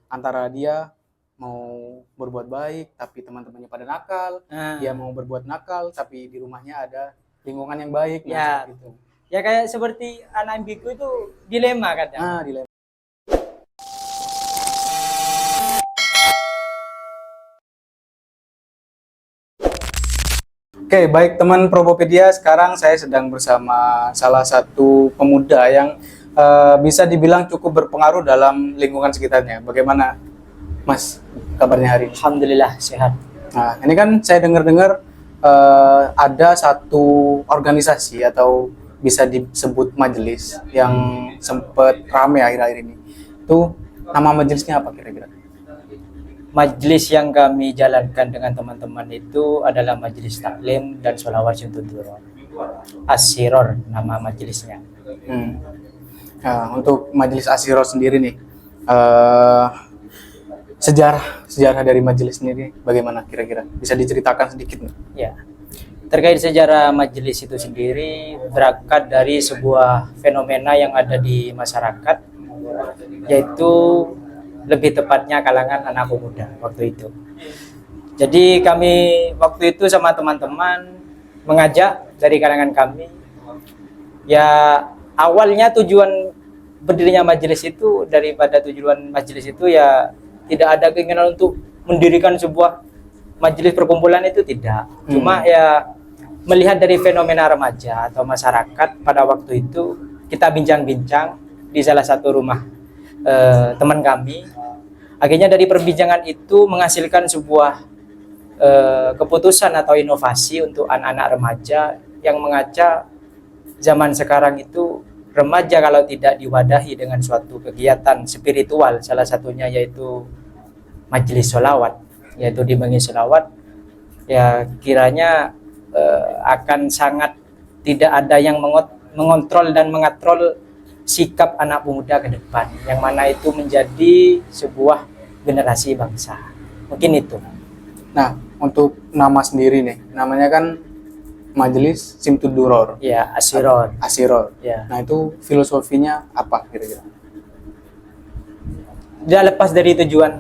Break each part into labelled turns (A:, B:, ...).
A: antara dia mau berbuat baik tapi teman-temannya pada nakal, dia mau berbuat nakal tapi di rumahnya ada lingkungan yang baik.
B: Ya,
A: Gitu.
B: ya kayak seperti anak ambigu itu dilema kadang.
A: Dilema. Oke, baik teman Propopedia, sekarang saya sedang bersama salah satu pemuda yang bisa dibilang cukup berpengaruh dalam lingkungan sekitarnya. Bagaimana, Mas, kabarnya hari ini?
B: Alhamdulillah sehat.
A: Nah, ini kan saya dengar-dengar ada satu organisasi atau bisa disebut majelis yang sempat ramai akhir-akhir ini. Itu nama majelisnya apa kira-kira?
B: Majelis yang kami jalankan dengan teman-teman itu adalah Majelis Taklim dan Sholawat Simtuduror. As-Siror nama majelisnya.
A: Nah, untuk Majelis As-Siror sendiri nih, sejarah dari majelis sendiri bagaimana kira-kira? Bisa diceritakan sedikit nih?
B: Ya. Terkait sejarah majelis itu sendiri berangkat dari sebuah fenomena yang ada di masyarakat, yaitu lebih tepatnya kalangan anak pemuda waktu itu. Jadi kami waktu itu sama teman-teman mengajak dari kalangan kami, ya awalnya tujuan berdirinya majelis itu, daripada tujuan majelis itu ya tidak ada keinginan untuk mendirikan sebuah majelis perkumpulan, itu tidak. Cuma ya melihat dari fenomena remaja atau masyarakat pada waktu itu, kita bincang-bincang di salah satu rumah teman kami. Akhirnya dari perbincangan itu menghasilkan sebuah keputusan atau inovasi untuk anak-anak remaja yang mengaca zaman sekarang itu remaja kalau tidak diwadahi dengan suatu kegiatan spiritual, salah satunya yaitu majelis sholawat, yaitu di majelis sholawat, ya kiranya akan sangat tidak ada yang mengontrol dan mengatrol sikap anak pemuda ke depan, yang mana itu menjadi sebuah generasi bangsa. Mungkin itu.
A: Nah, untuk nama sendiri nih, namanya kan Majelis Simtuduror.
B: Ya, As-Siror.
A: As-Siror.
B: Ya.
A: Nah, itu filosofinya apa kira-kira?
B: Tidak lepas dari tujuan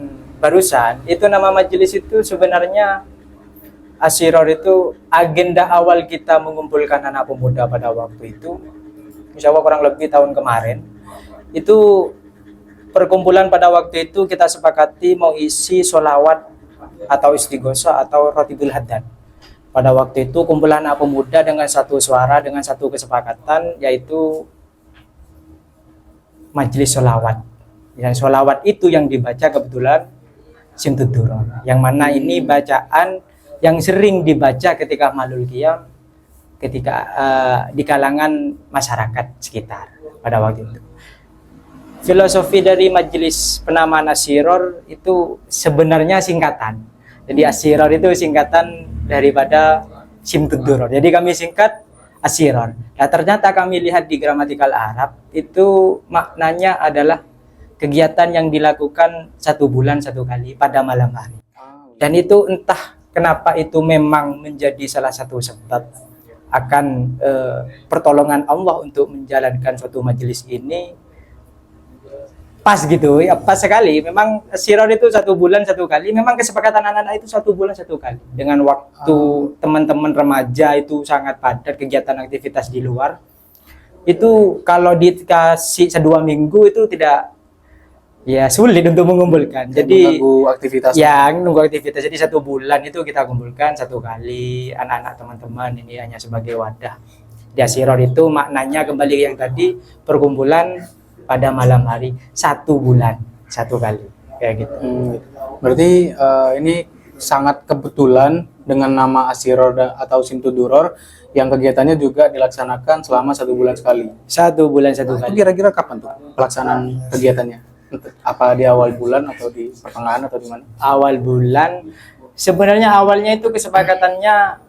B: barusan, itu nama majelis itu sebenarnya As-Siror itu agenda awal kita mengumpulkan anak pemuda pada waktu itu. Insya Allah kurang lebih tahun kemarin itu perkumpulan pada waktu itu kita sepakati mau isi sholawat atau istighosah atau rotibul haddad. Pada waktu itu kumpulan anak pemuda dengan satu suara, dengan satu kesepakatan, yaitu majelis sholawat. Yang sholawat itu yang dibaca kebetulan Simtuduror, yang mana ini bacaan yang sering dibaca ketika malul qiyam, ketika di kalangan masyarakat sekitar pada waktu itu. Filosofi dari majelis penamaan As-Siror itu sebenarnya singkatan. Jadi As-Siror itu singkatan daripada Simtuduror. Jadi kami singkat As-Siror. Nah, ternyata kami lihat di gramatikal Arab itu maknanya adalah kegiatan yang dilakukan 1 bulan 1 kali pada malam hari. Dan itu entah kenapa itu memang menjadi salah satu sebab akan pertolongan Allah untuk menjalankan suatu majelis ini. Pas gitu ya, pas sekali. Memang Siror itu 1 bulan 1 kali. Memang kesepakatan anak-anak itu 1 bulan 1 kali. Dengan waktu teman-teman remaja itu sangat padat, kegiatan aktivitas di luar. Itu kalau dikasih 2 minggu itu tidak, ya sulit untuk mengumpulkan. Jadi
A: menunggu aktivitas.
B: Ya, menunggu aktivitas. Jadi 1 bulan itu kita kumpulkan 1 kali anak-anak teman-teman, ini hanya sebagai wadah. Di Siror itu maknanya kembali yang tadi, perkumpulan pada malam hari 1 bulan 1 kali, kayak gitu.
A: Berarti ini sangat kebetulan dengan nama As-Siror atau Simtuduror yang kegiatannya juga dilaksanakan selama 1 bulan sekali.
B: 1 bulan 1 kali.
A: Itu kira-kira kapan tuh pelaksanaan kegiatannya? Apa di awal bulan atau di pertengahan atau di mana?
B: Awal bulan. Sebenarnya awalnya itu kesepakatannya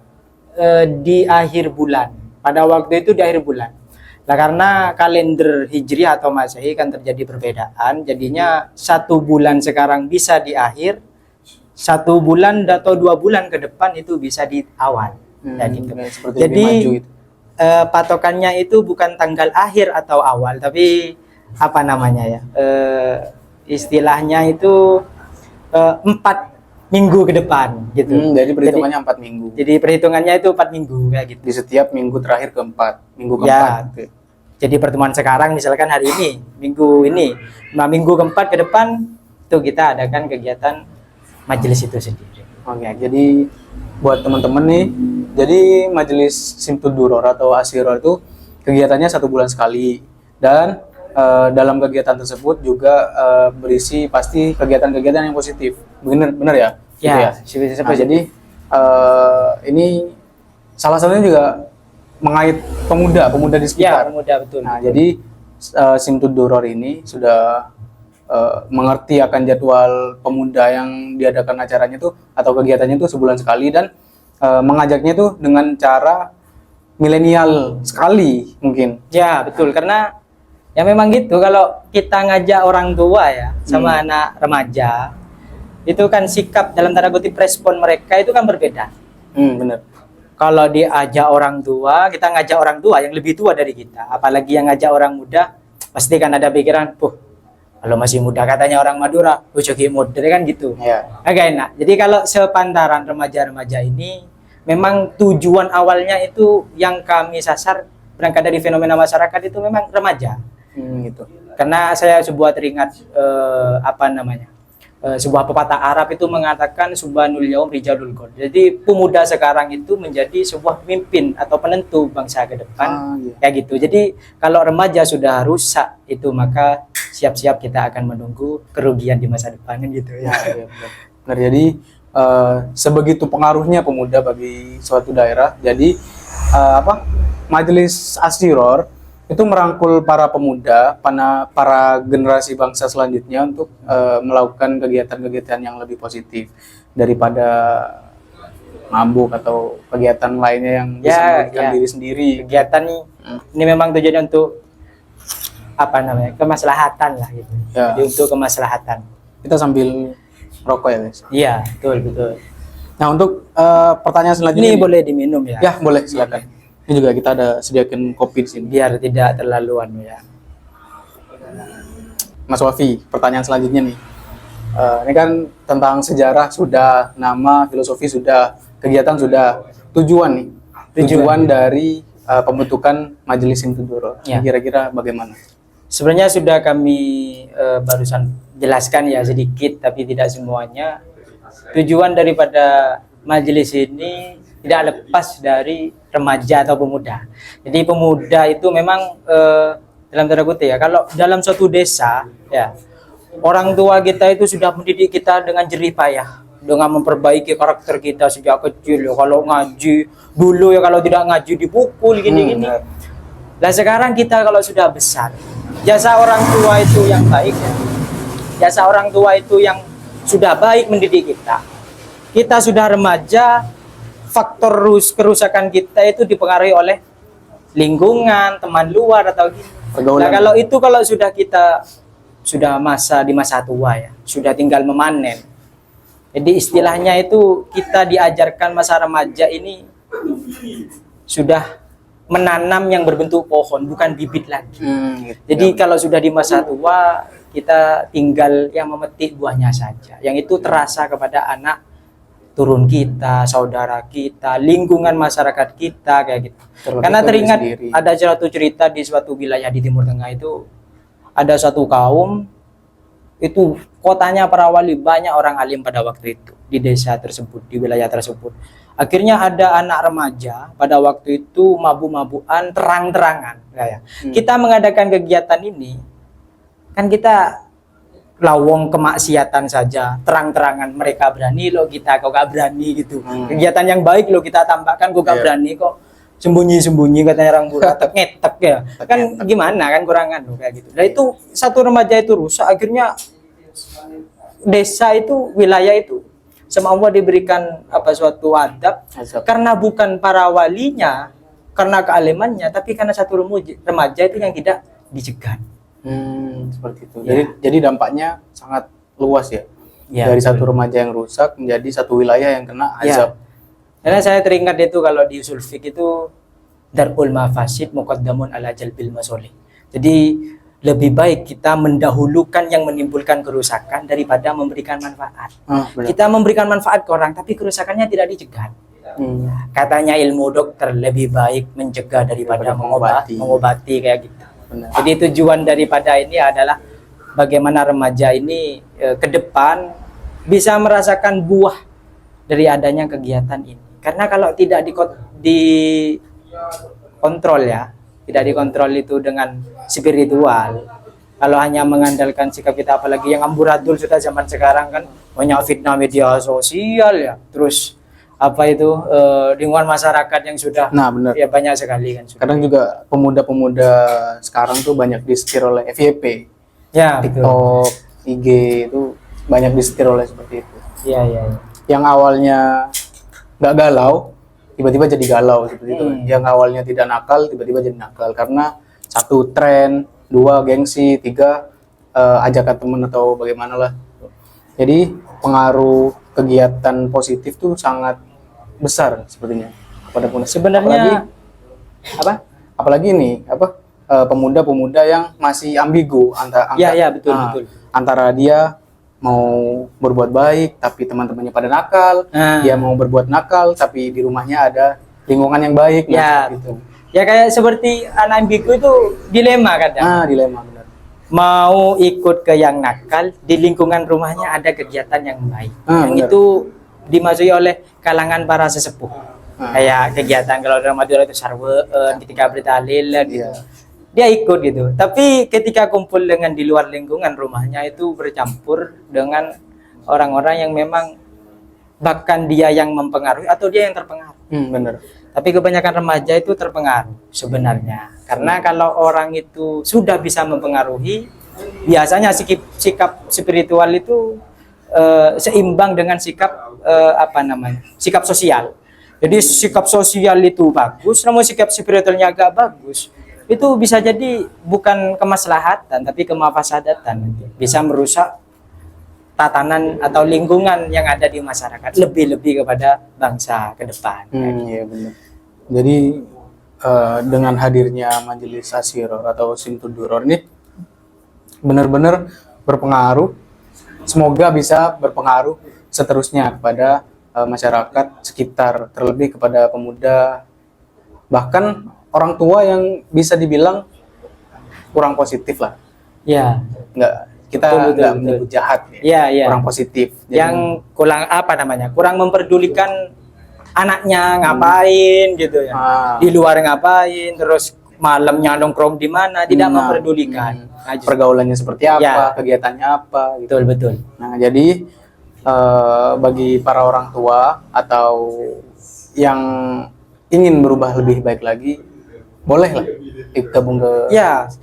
B: di akhir bulan. Pada waktu itu di akhir bulan. Nah, karena kalender Hijriah atau Masehi kan terjadi perbedaan, jadinya 1 bulan sekarang bisa di akhir, 1 bulan atau 2 bulan ke depan itu bisa di awal. Gitu. Jadi patokannya itu bukan tanggal akhir atau awal, tapi apa namanya ya? istilahnya itu 4 minggu ke depan gitu.
A: Jadi perhitungannya 4 minggu.
B: Jadi perhitungannya itu 4 minggu kayak gitu.
A: Di setiap minggu terakhir keempat, minggu
B: Ya.
A: keempat. Gitu.
B: Jadi pertemuan sekarang misalkan hari ini, minggu ini, minggu keempat ke depan itu kita adakan kegiatan majelis itu sendiri.
A: Oke, jadi buat teman-teman nih, jadi majelis Simtud Duror atau Asyiror itu kegiatannya 1 bulan sekali, dan dalam kegiatan tersebut juga berisi pasti kegiatan-kegiatan yang positif, benar ya?
B: Ya,
A: Gitu ya? Nah, jadi ini salah satunya juga mengait pemuda di
B: Ya,
A: sekitar.
B: pemuda betul.
A: Nah, jadi Simtud Duror ini sudah mengerti akan jadwal pemuda yang diadakan acaranya itu atau kegiatannya itu sebulan sekali, dan mengajaknya itu dengan cara milenial sekali mungkin.
B: Ya, betul, karena ya memang gitu, kalau kita ngajak orang tua ya sama anak remaja, itu kan sikap dalam tanda kutip respon mereka itu kan berbeda.
A: Bener.
B: Kalau diajak orang tua, kita ngajak orang tua yang lebih tua dari kita, apalagi yang ngajak orang muda, pasti kan ada pikiran, kalau masih muda katanya orang Madura, joki muda kan gitu.
A: Ya.
B: Agak enak. Jadi kalau sepantaran remaja-remaja ini, memang tujuan awalnya itu yang kami sasar berangkat dari fenomena masyarakat itu memang remaja.
A: Gitu.
B: Karena saya teringat sebuah pepatah Arab itu mengatakan subhanul yaum rijalul ghad. Jadi pemuda sekarang itu menjadi sebuah pemimpin atau penentu bangsa ke depan.
A: Iya.
B: Kayak gitu. Jadi kalau remaja sudah rusak itu, maka siap-siap kita akan menunggu kerugian di masa depan gitu ya.
A: Iya, benar. Jadi sebegitu pengaruhnya pemuda bagi suatu daerah. Jadi Majelis Asyiror itu merangkul para pemuda, para generasi bangsa selanjutnya untuk melakukan kegiatan-kegiatan yang lebih positif daripada mabuk atau kegiatan lainnya yang bisa merugikan diri sendiri.
B: Kegiatan ini memang tujuannya untuk kemaslahatan lah gitu.
A: Ya.
B: Jadi untuk kemaslahatan.
A: Kita sambil rokok ya guys.
B: Iya, betul.
A: Nah, untuk pertanyaan selanjutnya
B: Ini boleh diminum ya?
A: Ya, boleh, silakan. Ini juga kita ada sediakan kopi di sini.
B: Biar tidak terlalu ya.
A: Mas Wafi, pertanyaan selanjutnya nih. Ini kan tentang sejarah sudah, nama, filosofi sudah, kegiatan sudah, tujuan nih. Tujuan dari pembentukan Majelis Simtud Duror.
B: Ya.
A: Kira-kira bagaimana?
B: Sebenarnya sudah kami barusan jelaskan ya sedikit, tapi tidak semuanya. Tujuan daripada majelis ini tidak lepas dari remaja atau pemuda. Jadi pemuda itu memang dalam tanda kutip ya, kalau dalam suatu desa ya, orang tua kita itu sudah mendidik kita dengan jerih payah, dengan memperbaiki karakter kita sejak kecil ya. Kalau ngaji dulu ya, kalau tidak ngaji dipukul gini-gini. Nah sekarang kita kalau sudah besar, jasa orang tua itu yang baik ya. Jasa orang tua itu yang sudah baik mendidik kita. Kita sudah remaja, faktor kerusakan kita itu dipengaruhi oleh lingkungan, teman luar atau gitu. Nah, kalau sudah kita di masa tua ya, sudah tinggal memanen. Jadi istilahnya itu kita diajarkan masa remaja ini sudah menanam yang berbentuk pohon, bukan bibit lagi. Jadi kalau sudah di masa tua, kita tinggal yang memetik buahnya saja. Yang itu terasa kepada anak turun kita, saudara kita, lingkungan masyarakat kita kayak gitu. Karena teringat ada suatu cerita di suatu wilayah di Timur Tengah itu, ada suatu kaum itu kotanya para wali, banyak orang alim pada waktu itu di desa tersebut, di wilayah tersebut. Akhirnya ada anak remaja pada waktu itu mabuk-mabukan terang-terangan kayak. Kita mengadakan kegiatan ini kan kita lawong kemaksiatan saja, terang-terangan mereka berani loh, kita kok gak berani gitu. Kegiatan yang baik loh kita tambahkan, kok gak berani kok sembunyi-sembunyi katanya orang Burat, ngetek ya. Kan gimana kan kurangan loh kayak gitu. Nah itu satu remaja itu rusak, akhirnya desa itu, wilayah itu sama Allah diberikan suatu adab karena bukan para walinya, karena kealimannya, tapi karena satu remaja itu yang tidak dicegat.
A: Seperti itu. Jadi dampaknya sangat luas ya. Dari satu remaja yang rusak menjadi satu wilayah yang kena azab.
B: Karena saya teringat itu kalau di usul fiqh itu darul mafasid muqaddamun ala jalbil masolih. Jadi lebih baik kita mendahulukan yang menimbulkan kerusakan daripada memberikan manfaat.
A: Benar.
B: Kita memberikan manfaat ke orang tapi kerusakannya tidak dicegah. Katanya ilmu dokter lebih baik mencegah daripada mengobati kayak gitu.
A: Benar.
B: Jadi tujuan daripada ini adalah bagaimana remaja ini ke depan bisa merasakan buah dari adanya kegiatan ini. Karena kalau tidak dikontrol ya, tidak dikontrol itu dengan spiritual, kalau hanya mengandalkan sikap kita, apalagi yang amburadul sudah zaman sekarang kan banyak fitnah media sosial ya, terus apa itu lingkungan masyarakat yang sudah
A: benar.
B: ya banyak sekali kan.
A: Kadang juga pemuda-pemuda sekarang tuh banyak disetir oleh FYP,
B: Ya,
A: TikTok, IG itu banyak disetir oleh seperti itu.
B: Iya, iya.
A: Yang awalnya nggak galau, tiba-tiba jadi galau seperti itu. Yang awalnya tidak nakal, tiba-tiba jadi nakal karena satu tren, dua gengsi, tiga ajakan teman atau bagaimana lah. Jadi pengaruh kegiatan positif tuh sangat besar sepertinya kepada pemuda.
B: Sebenarnya
A: Apalagi ini pemuda-pemuda yang masih ambigu
B: betul.
A: antara dia mau berbuat baik tapi teman-temannya pada nakal, dia mau berbuat nakal tapi di rumahnya ada lingkungan yang baik, gitu.
B: Ya kayak seperti anak ambigu itu dilema kadang.
A: Dilema benar.
B: Mau ikut ke yang nakal, di lingkungan rumahnya ada kegiatan yang baik. Yang
A: benar.
B: itu dimasuki oleh kalangan para sesepuh. Kayak kegiatan kalau dalam Madura itu sarween, ketika bertahlil gitu. Dia ikut gitu. Tapi ketika kumpul dengan di luar lingkungan rumahnya itu bercampur dengan orang-orang yang memang bahkan dia yang mempengaruhi atau dia yang terpengaruh.
A: Benar.
B: Tapi kebanyakan remaja itu terpengaruh sebenarnya. Karena kalau orang itu sudah bisa mempengaruhi, biasanya sikap spiritual itu seimbang dengan sikap sikap sosial. Jadi sikap sosial itu bagus, namun sikap spiritualnya agak bagus. Itu bisa jadi bukan kemaslahatan tapi kemafasadatan, bisa merusak tatanan atau lingkungan yang ada di masyarakat, lebih-lebih kepada bangsa ke depan.
A: Iya benar. Jadi dengan hadirnya Majelis Asyiror atau Simtuduror ini benar-benar berpengaruh, semoga bisa berpengaruh seterusnya kepada masyarakat sekitar, terlebih kepada pemuda, bahkan orang tua yang bisa dibilang kurang positif lah.
B: Ya,
A: Kita nggak menyebut jahat, kurang positif. Jadi,
B: yang kurang memperdulikan anaknya ngapain gitu ya, di luar ngapain, terus malamnya nongkrong di mana, tidak memperdulikan.
A: Pergaulannya seperti apa, kegiatannya apa, gitu.
B: Betul.
A: Nah, jadi bagi para orang tua atau yang ingin berubah lebih baik lagi, bolehlah gabung ke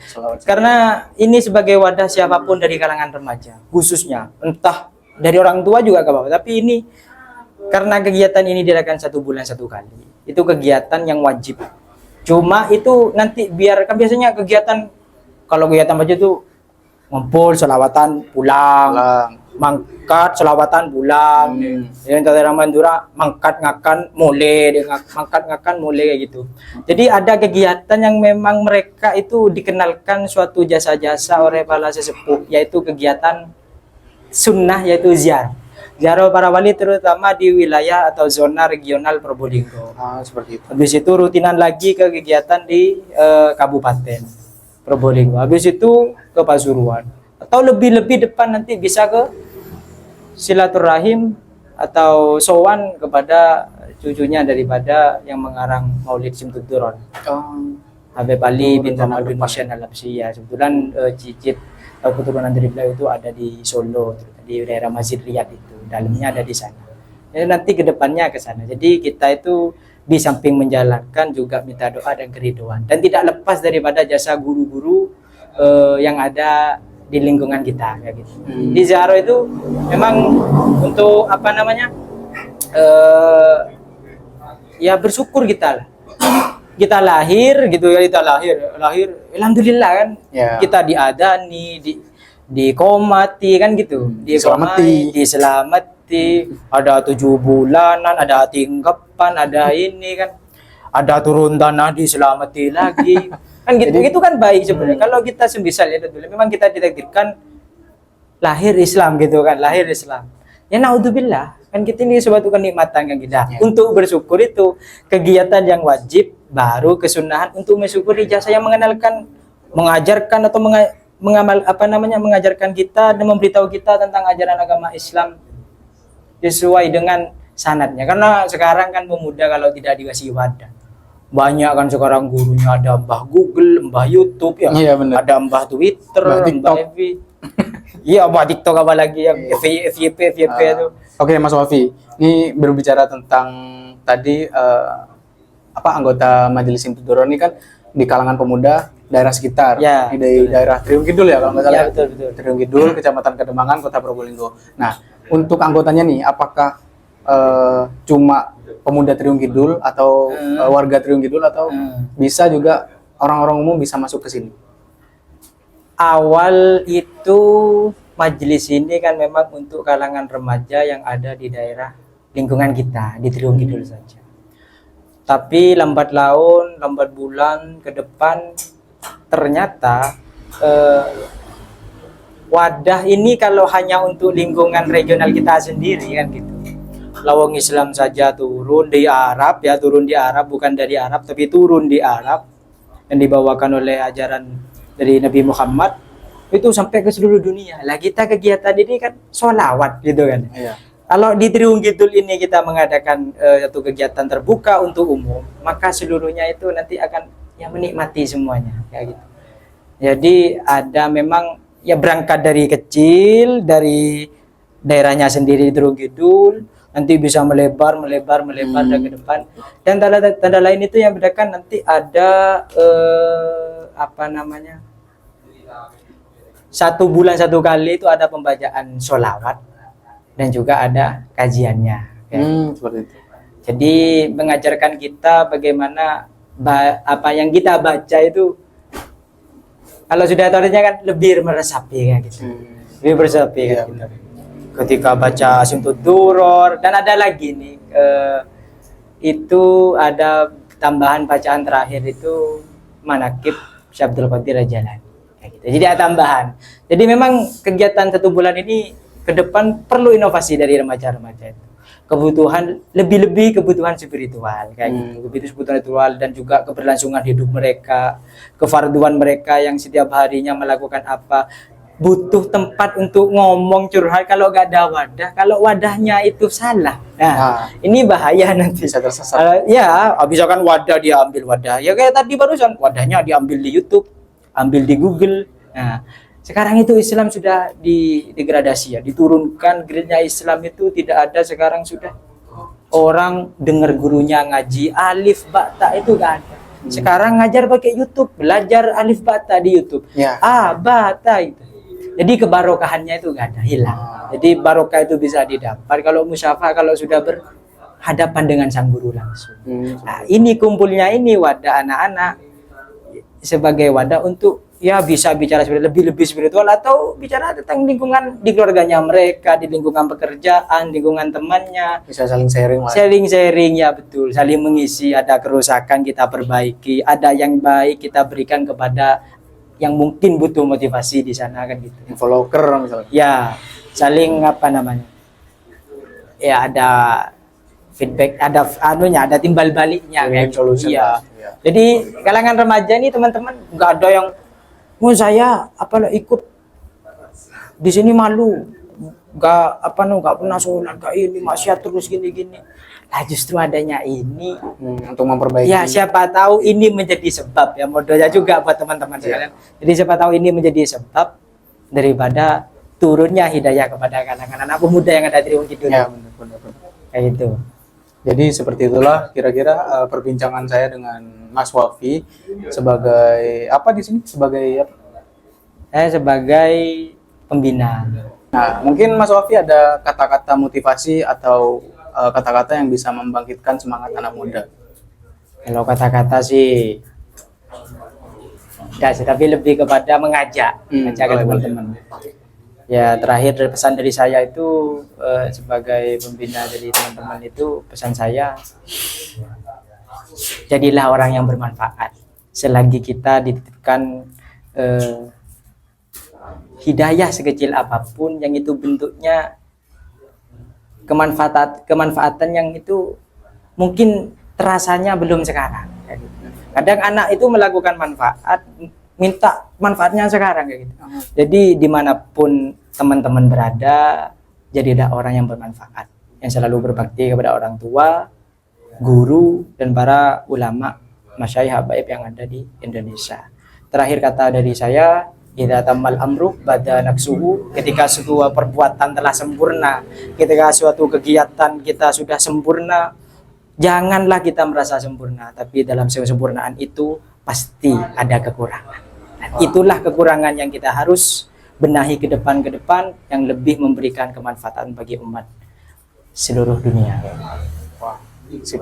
A: Selawat.
B: Karena ini sebagai wadah siapapun dari kalangan remaja, khususnya entah dari orang tua juga gak apa-apa, tapi ini karena kegiatan ini diadakan 1 bulan 1 kali, itu kegiatan yang wajib. Cuma itu nanti biarkan, biasanya kegiatan kalau kegiatan wajib itu ngumpul selawatan pulang. Mangkat selawatan pulang, yang tadi Madura mangkat ngakan mulai, mangkat ngakan mulai kayak gitu. Jadi ada kegiatan yang memang mereka itu dikenalkan suatu jasa-jasa oleh para sesepuh, yaitu kegiatan sunnah, yaitu ziarah para wali, terutama di wilayah atau zona regional Probolinggo.
A: Seperti itu.
B: Habis itu rutinan lagi ke kegiatan di Kabupaten Probolinggo. Habis itu ke Pasuruan. Atau lebih depan nanti bisa ke silaturahim atau sowan kepada cucunya daripada yang mengarang Maulid Simtuduror. Habib Ali bin Muhammad bin Hussein Al-Habsyi. Kebetulan cicit atau keturunan dari beliau itu ada di Solo, di daerah Masjid Riyad itu. Dalamnya ada di sana. Jadi nanti ke depannya ke sana. Jadi kita itu di samping menjalankan juga minta doa dan keriduan, dan tidak lepas daripada jasa guru-guru yang ada di lingkungan kita kayak gitu. Di ziarah itu memang untuk ya bersyukur kita lah. Kita lahir gitu ya, kita lahir alhamdulillah kan. Kita diadani, dikomati kan gitu. Diselamati, ada 7 bulanan, ada tingkapan, ada ini kan. Ada turun tanah diselamati lagi. Kan gitu,
A: Jadi-
B: itu kan baik sebenarnya. Kalau kita semisal ya dulu, memang kita ditakdirkan lahir Islam gitu kan, lahir Islam. Ya naudzubillah, kan kita ini suatu kenikmatan kan kita.
A: Ya.
B: Untuk bersyukur itu kegiatan yang wajib, baru kesunahan untuk mensyukuri jasa yang mengenalkan, mengajarkan atau mengamal apa namanya mengajarkan kita dan memberitahu kita tentang ajaran agama Islam sesuai dengan sanadnya. Karena sekarang kan pemuda kalau tidak dikasih wadah, banyak kan sekarang gurunya ada mbah Google, mbah YouTube ya,
A: Iya, benar.
B: ada mbah Twitter,
A: Mbah TikTok.
B: mbah FB. Iya, mbah TikTok apa lagi yang FYP itu.
A: Oke, Mas Wafi, ini berbicara tentang tadi apa anggota Majelis Hizbut Daulah ini kan di kalangan pemuda daerah sekitar,
B: Ya,
A: di daerah Triung Kidul ya kalau nggak salah.
B: Ya, betul.
A: Triung Kidul, Kecamatan Kademangan, Kota Probolinggo. Nah, untuk anggotanya nih, apakah cuma pemuda Triung Kidul atau warga Triung Kidul atau bisa juga orang-orang umum bisa masuk ke sini?
B: Awal itu majelis ini kan memang untuk kalangan remaja yang ada di daerah lingkungan kita di Triung Kidul saja. Tapi lambat laun, lambat bulan ke depan ternyata wadah ini kalau hanya untuk lingkungan regional kita sendiri kan gitu. Lawang Islam saja turun di Arab ya, turun di Arab, bukan dari Arab tapi turun di Arab yang dibawakan oleh ajaran dari Nabi Muhammad itu sampai ke seluruh dunia. Lah kita kegiatan ini kan sholawat gitu kan.
A: Iya.
B: Kalau di Triung Kidul ini kita mengadakan satu kegiatan terbuka untuk umum, maka seluruhnya itu nanti akan ya menikmati semuanya kayak gitu. Jadi ada memang ya berangkat dari kecil dari daerahnya sendiri di Triung Kidul, nanti bisa melebar dan ke depan. Dan tanda lain itu yang bedakan nanti ada apa namanya? 1 bulan 1 kali itu ada pembacaan sholawat dan juga ada kajiannya. Ya.
A: Seperti itu.
B: Jadi mengajarkan kita bagaimana apa yang kita baca itu kalau sudah tahunya kan lebih meresapi kan gitu. Lebih meresapi kan gitu. Ketika baca Simtud Duror dan ada lagi nih itu ada tambahan bacaan terakhir itu Manaqib Syekh Abdul Qadir Al-Jailani. Gitu. Jadi ada tambahan. Jadi memang kegiatan 1 bulan ini ke depan perlu inovasi dari remaja-remaja itu. Kebutuhan lebih-lebih kebutuhan spiritual kayak gitu. Kebutuhan spiritual dan juga keberlangsungan hidup mereka, kefarduan mereka yang setiap harinya melakukan apa. Butuh tempat untuk ngomong curhat kalau gak ada wadah. Kalau wadahnya itu salah. Nah, ini bahaya nanti.
A: Bisa tersesat.
B: Ya, misalkan wadah diambil wadah. Ya kayak tadi barusan wadahnya diambil di YouTube, ambil di Google. Nah, sekarang itu Islam sudah degradasi ya, diturunkan grade-nya Islam itu tidak ada sekarang sudah orang dengar gurunya ngaji alif ba ta itu gak ada. Sekarang ngajar pakai YouTube, belajar alif ba ta di YouTube.
A: Ya.
B: Ba ta itu. Jadi kebarokahannya itu gak ada, hilang. Jadi barokah itu bisa didapat kalau musyafah kalau sudah berhadapan dengan sang guru langsung. Nah, ini kumpulnya ini wadah anak-anak sebagai wadah untuk ya bisa bicara lebih spiritual atau bicara tentang lingkungan di keluarganya mereka, di lingkungan pekerjaan, lingkungan temannya.
A: Bisa saling sharing lah.
B: Sharing ya betul, saling mengisi, ada kerusakan kita perbaiki, ada yang baik kita berikan kepada yang mungkin butuh motivasi di sana kan gitu.
A: Info locker misalnya.
B: Ya, saling apa namanya? Ya ada feedback, ada ada timbal baliknya kayak
A: solution.
B: Iya.
A: Ya.
B: Jadi kalangan remaja ini teman-teman nggak ada yang saya ikut di sini malu, nggak pernah sholat, nggak ini maksiat terus gini. Nah justru adanya ini
A: Untuk memperbaiki.
B: ya siapa tahu ini menjadi sebab ya modalnya juga buat teman-teman sekalian. Jadi siapa tahu ini menjadi sebab daripada turunnya hidayah kepada kalangan anak pemuda yang ada di Triung Kidul.
A: Ya, benar.
B: Kayak gitu.
A: Jadi seperti itulah kira-kira perbincangan saya dengan Mas Wafi sebagai apa di sini? Sebagai apa?
B: Saya sebagai pembina.
A: Nah, mungkin Mas Wafi ada kata-kata motivasi atau kata-kata yang bisa membangkitkan semangat anak muda.
B: Kalau kata-kata sih ya sih, tapi lebih kepada mengajak ke teman-teman. Ya terakhir pesan dari saya itu sebagai pembina dari teman-teman itu pesan saya jadilah orang yang bermanfaat. selagi kita dititipkan hidayah sekecil apapun yang itu bentuknya kemanfaatan yang itu mungkin terasanya belum sekarang kayak gitu. Kadang anak itu melakukan manfaat minta manfaatnya sekarang kayak gitu. Jadi dimanapun teman-teman berada, jadilah orang yang bermanfaat, yang selalu berbakti kepada orang tua, guru, dan para ulama masyayikh habaib yang ada di Indonesia. Terakhir kata dari saya, idza tamal amru bada naksuhu, ketika sebuah perbuatan telah sempurna, ketika suatu kegiatan kita sudah sempurna, janganlah kita merasa sempurna, tapi dalam kesempurnaan itu pasti ada kekurangan. Dan itulah kekurangan yang kita harus benahi ke depan yang lebih memberikan kemanfaatan bagi umat seluruh dunia.
A: Wah, sip.